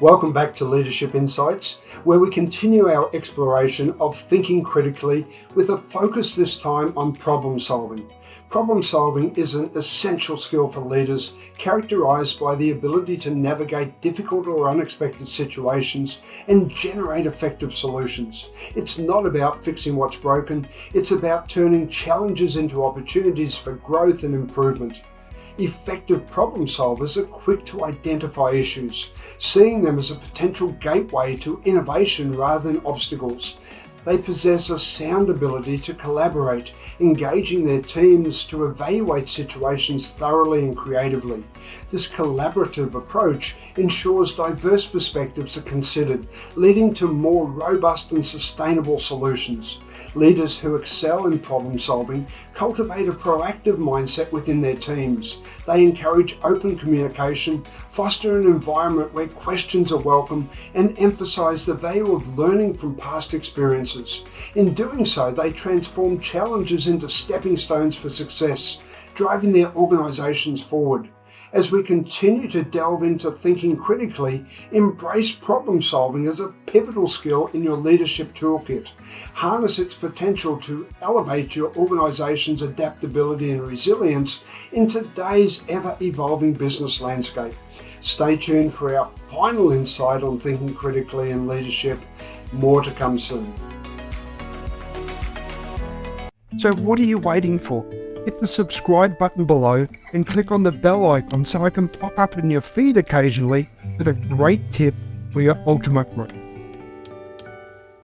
Welcome back to Leadership Insights, where we continue our exploration of thinking critically with a focus this time on problem solving. Problem solving is an essential skill for leaders, characterized by the ability to navigate difficult or unexpected situations and generate effective solutions. It's not about fixing what's broken, it's about turning challenges into opportunities for growth and improvement. Effective problem solvers are quick to identify issues, seeing them as a potential gateway to innovation rather than obstacles. They possess a sound ability to collaborate, engaging their teams to evaluate situations thoroughly and creatively. This collaborative approach ensures diverse perspectives are considered, leading to more robust and sustainable solutions. Leaders who excel in problem solving cultivate a proactive mindset within their teams. They encourage open communication, foster an environment where questions are welcome, and emphasize the value of learning from past experiences. In doing so, they transform challenges into stepping stones for success, driving their organizations forward. As we continue to delve into thinking critically, embrace problem solving as a pivotal skill in your leadership toolkit. Harness its potential to elevate your organization's adaptability and resilience in today's ever-evolving business landscape. Stay tuned for our final insight on thinking critically in leadership. More to come soon. So what are you waiting for? Hit the subscribe button below and click on the bell icon so I can pop up in your feed occasionally with a great tip for your ultimate growth.